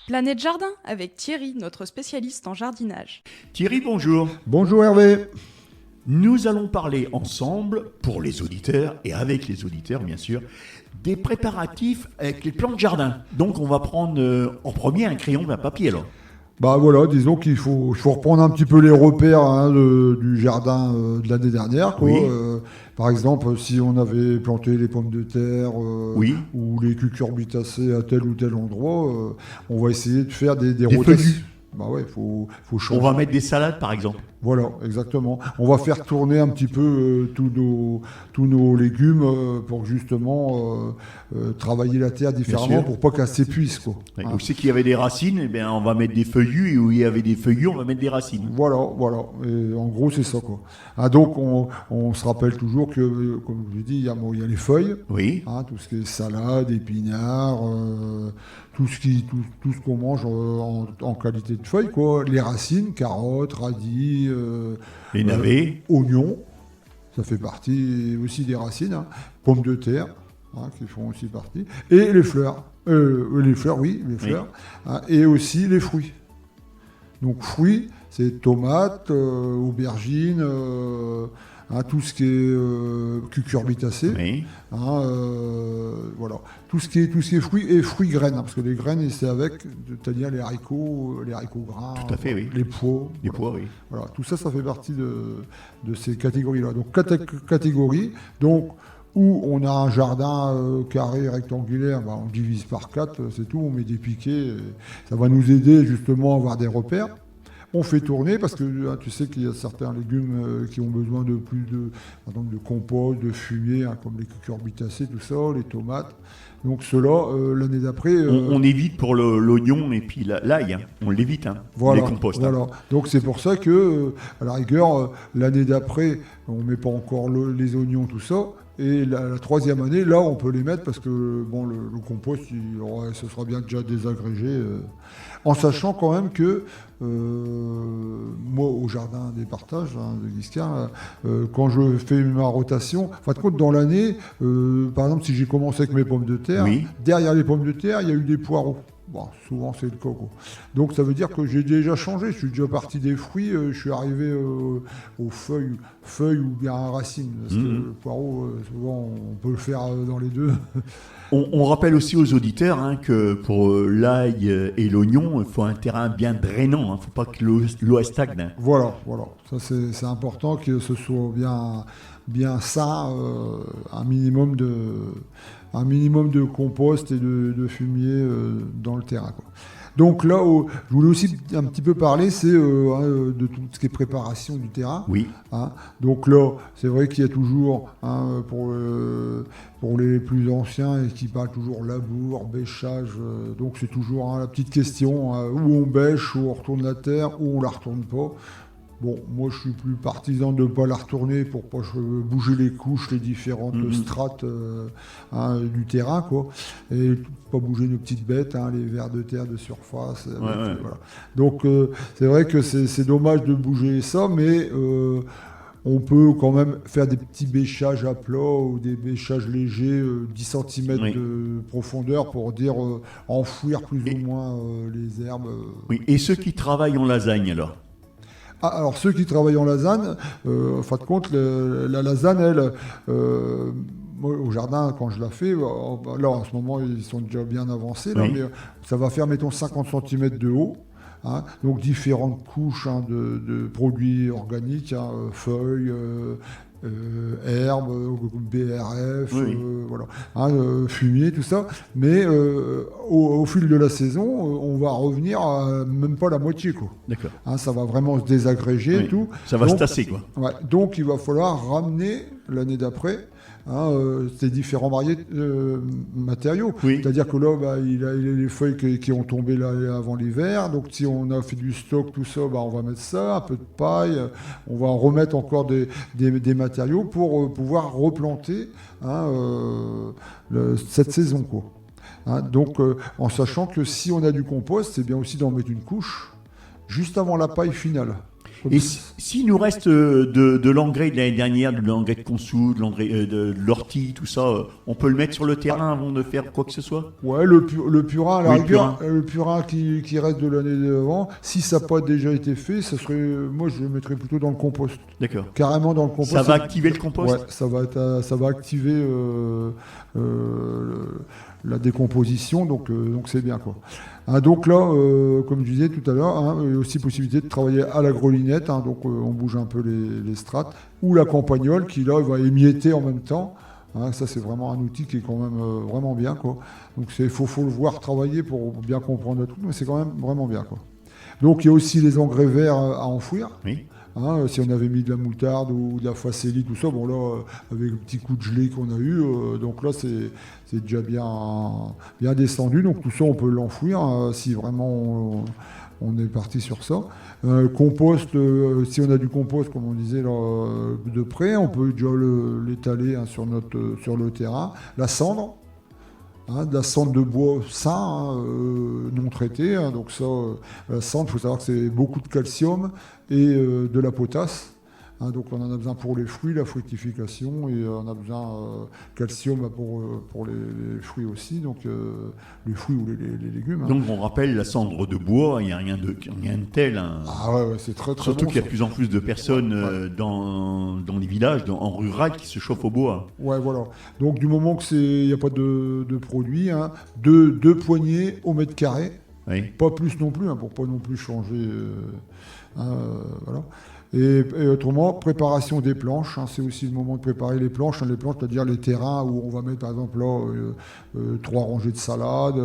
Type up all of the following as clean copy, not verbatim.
Planète Jardin avec Thierry, notre spécialiste en jardinage. Thierry, bonjour. Bonjour Hervé. Nous allons parler ensemble, pour les auditeurs et avec les auditeurs bien sûr, des préparatifs avec les plantes de jardin. Donc on va prendre en premier un crayon et un papier alors. Bah voilà, disons qu'il faut reprendre un petit peu les repères du jardin de l'année dernière, quoi. Oui. Par exemple, si on avait planté les pommes de terre Oui. ou les cucurbitacées à tel ou tel endroit, on va essayer de faire des feuillus. rotations. Bah ouais, faut changer. On va mettre des salades par exemple. Voilà, exactement. On va faire tourner un petit peu tous nos légumes pour justement travailler la terre différemment sûr. pour pas qu'elle s'épuise, quoi. Et Hein. où c'est qu'il y avait des racines, eh bien, on va mettre des feuillus, et où il y avait des feuillus, on va mettre des racines. Voilà. Et en gros, c'est ça, quoi. Ah, donc, on se rappelle toujours que, comme je l'ai dit, il y a les feuilles, Oui. tout ce qui est salade, épinards, tout ce qu'on mange en qualité de feuilles, quoi. Les racines, carottes, radis, Les navets. oignons, ça fait partie aussi des racines, hein. Pommes de terre, qui font aussi partie, et les fleurs. Les fleurs, hein, et aussi les fruits. Donc fruits, c'est tomates, aubergines, tout ce qui est cucurbitacées, Oui. voilà. Tout ce qui est fruits et fruits graines, parce que les graines, c'est avec, c'est-à-dire les haricots gras, Tout à fait, oui. les pois. Des Voilà. pois, oui. Voilà, tout ça, ça fait partie de ces catégories-là. Donc, catégories, donc, où on a un jardin carré, rectangulaire, on divise par 4, c'est tout, on met des piquets, et ça va nous aider justement à avoir des repères. On fait tourner parce que tu sais qu'il y a certains légumes qui ont besoin de plus par exemple, de compost, de fumier, comme les cucurbitacées, tout ça, les tomates. Donc ceux-là, l'année d'après... On évite pour l'oignon et puis l'ail, hein. On l'évite, hein, Voilà, les composts. Hein. voilà. Donc c'est pour ça que, à la rigueur, l'année d'après, on ne met pas encore les oignons, tout ça. Et la troisième année, là, on peut les mettre parce que le compost, ce sera bien déjà désagrégé. En sachant quand même que moi, au jardin des partages de Guiscard, quand je fais ma rotation, en fin de compte, dans l'année, par exemple, si j'ai commencé avec mes pommes de terre, Oui. derrière les pommes de terre, il y a eu des poireaux. Bon, souvent c'est le cas, quoi. Donc ça veut dire que j'ai déjà changé, je suis déjà parti des fruits, je suis arrivé aux feuilles ou bien à racines. Parce que le poireau, souvent on peut le faire dans les deux. On rappelle aussi aux auditeurs que pour l'ail et l'oignon, il faut un terrain bien drainant. Il ne faut pas que l'eau stagne. Hein. Voilà. Ça c'est important que ce soit bien sain, un minimum de compost et de fumier dans le terrain, quoi. Donc là, je voulais aussi un petit peu parler, c'est de tout ce qui est préparation du terrain. Oui. Donc là, c'est vrai qu'il y a toujours, pour les plus anciens, et qui parlent toujours labour, bêchage, donc c'est toujours la petite question, où on bêche, où on retourne la terre, où on la retourne pas. Bon, moi je suis plus partisan de ne pas la retourner pour pas bouger les couches, les différentes strates du terrain, quoi. Et pas bouger nos petites bêtes, les vers de terre de surface. Ouais. Voilà. Donc c'est vrai que c'est dommage de bouger ça, mais on peut quand même faire des petits bêchages à plat ou des bêchages légers, 10 cm Oui. de profondeur pour dire enfouir plus ou moins les herbes. Oui. Et ceux qui travaillent en lasagne alors? Alors ceux qui travaillent en lasagne, en fin de compte, la lasagne, elle, moi, au jardin, quand je la fais, là en ce moment ils sont déjà bien avancés, là, Oui. mais ça va faire mettons 50 cm de haut. Donc différentes couches de produits organiques, feuilles, herbes, BRF, Oui. voilà, fumier, tout ça. Mais au fil de la saison, on va revenir à même pas la moitié, quoi. D'accord. Ça va vraiment se désagréger Oui. et tout. Ça va Donc, se tasser, quoi. Ouais, donc il va falloir ramener l'année d'après ces différents matériaux. Oui. C'est-à-dire que là, il a les feuilles qui ont tombé là avant l'hiver. Donc si on a fait du stock, tout ça, on va mettre ça, un peu de paille. On va remettre encore des matériaux pour pouvoir replanter cette saison, quoi. Donc en sachant que si on a du compost, c'est bien aussi d'en mettre une couche juste avant la paille finale. Et s'il nous reste de l'engrais de l'année dernière, de l'engrais de Consou, de l'engrais de l'ortie, tout ça, on peut le mettre sur le terrain avant de faire quoi que ce soit? Ouais, le purin, à la Oui, rigueur, le purin qui reste de l'année d'avant, si ça n'a pas déjà été fait, moi je le mettrais plutôt dans le compost. D'accord. Carrément dans le compost. Ça va activer le compost? Ouais, ça va activer la décomposition, donc c'est bien quoi. Hein, donc là, comme je disais tout à l'heure, hein, il y a aussi possibilité de travailler à la grelinette, hein, donc on bouge un peu les strates, ou la campagnole qui là va émietter en même temps. Hein, ça c'est vraiment un outil qui est quand même vraiment bien quoi. Donc faut le voir travailler pour bien comprendre le truc, mais c'est quand même vraiment bien quoi. Donc il y a aussi les engrais verts à enfouir. Oui. Hein, si on avait mis de la moutarde ou de la facélie, tout ça, bon là, avec le petit coup de gelée qu'on a eu, donc là c'est déjà bien descendu, donc tout ça on peut l'enfouir si vraiment on est parti sur ça. Compost, si on a du compost, comme on disait là, de près, on peut déjà l'étaler hein, sur le terrain. La cendre. Hein, de la cendre de bois sain, hein, non traitée. Hein, donc ça, la cendre, il faut savoir que c'est beaucoup de calcium et de la potasse. Hein, donc on en a besoin pour les fruits, la fructification, et on a besoin calcium pour les fruits aussi, donc les fruits ou les légumes. Hein. Donc on rappelle la cendre de bois, il n'y a rien de tel. Hein. Ah ouais, c'est très très Surtout bon, qu'il y a de plus en plus de personnes dans les villages, en rural, qui se chauffent au bois. Ouais, voilà. Donc du moment que il n'y a pas de produit, hein, deux poignées au mètre carré, Oui. pas plus non plus, hein, pour pas non plus changer. Voilà. Et autrement, préparation des planches, hein, c'est aussi le moment de préparer les planches. Hein, les planches, c'est-à-dire les terrains où on va mettre par exemple là 3 rangées de salade,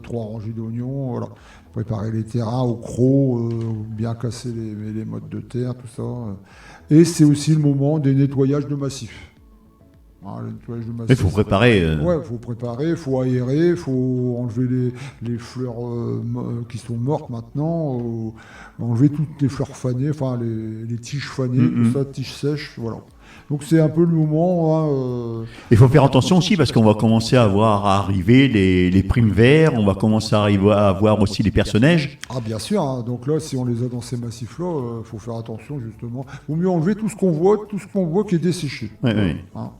3 rangées d'oignons, voilà. Préparer les terrains au croc, bien casser les mottes de terre, tout ça. Et c'est aussi le moment des nettoyages de massifs. Hein, le nettoyage de massifs. Il faut préparer. Ouais, il faut préparer, il faut aérer, il faut enlever les fleurs qui sont mortes maintenant, enlever toutes les fleurs fanées, enfin les tiges fanées, tout ça, tiges sèches, voilà. Donc c'est un peu le moment. Hein, Il faut faire attention aussi parce qu'on va commencer à voir arriver les primes verts, on va commencer à voir aussi les personnages. Ah bien sûr, hein, donc là si on les a dans ces massifs-là, il faut faire attention justement. Il vaut mieux enlever tout ce qu'on voit qui est desséché. Ouais. Hein.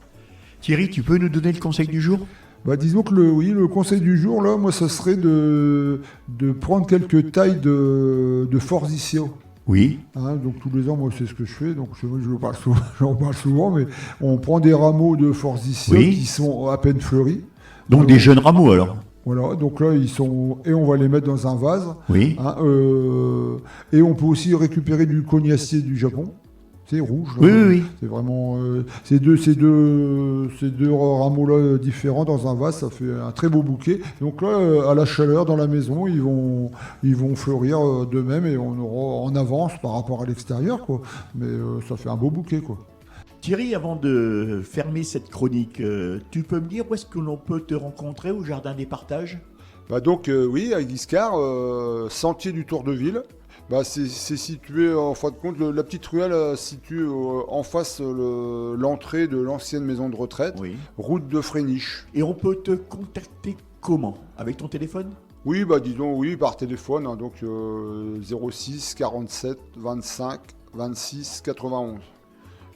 Thierry, tu peux nous donner le conseil du jour? Bah, disons que le conseil du jour, là, moi, ça serait de prendre quelques tailles de forsythia. Oui. Hein, donc tous les ans, moi, c'est ce que je fais. Donc j'en parle souvent, mais on prend des rameaux de forsythia qui sont à peine fleuris. Donc des jeunes rameaux alors. Voilà, donc là, et on va les mettre dans un vase. Oui. Hein, et on peut aussi récupérer du cognacier du Japon. C'est rouge. Oui. C'est vraiment ces deux rameaux-là différents dans un vase, ça fait un très beau bouquet. Donc là, à la chaleur dans la maison, ils vont fleurir d'eux-mêmes et on aura en avance par rapport à l'extérieur, quoi. Mais ça fait un beau bouquet, quoi. Thierry, avant de fermer cette chronique, tu peux me dire où est-ce que l'on peut te rencontrer au Jardin des Partages? Bah donc oui, à Guiscard, sentier du Tour de Ville. Bah, c'est situé, en fin de compte, la petite ruelle situe en face l'entrée de l'ancienne maison de retraite, route de Fréniche. Et on peut te contacter comment? Avec ton téléphone? Oui, bah disons oui, par téléphone, hein, donc 06 47 25 26 91.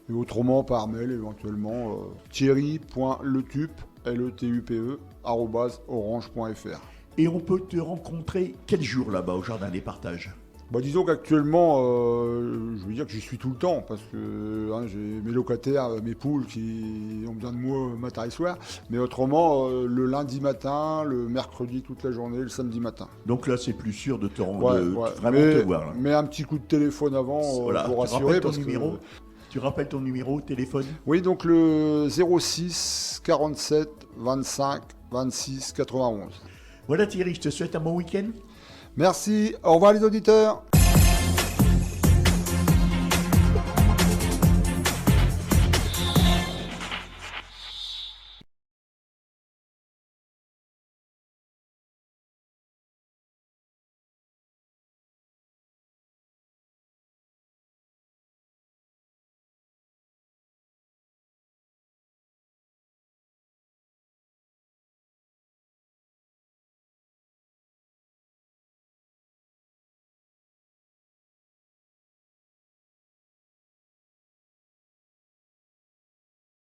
Et autrement par mail éventuellement thierry.letupe, LETUPE, @orange.fr. Et on peut te rencontrer quel jour là-bas au Jardin des Partages? Bah, disons qu'actuellement, je veux dire que j'y suis tout le temps, parce que hein, j'ai mes locataires, mes poules qui ont besoin de moi matin et soir, mais autrement, le lundi matin, le mercredi toute la journée, le samedi matin. Donc là, c'est plus sûr de te rendre, vraiment te voir. Là. Mais un petit coup de téléphone avant pour rassurer. Tu rappelles ton numéro de téléphone? Oui, donc le 06 47 25 26 91. Voilà Thierry, je te souhaite un bon week-end. Merci, au revoir les auditeurs.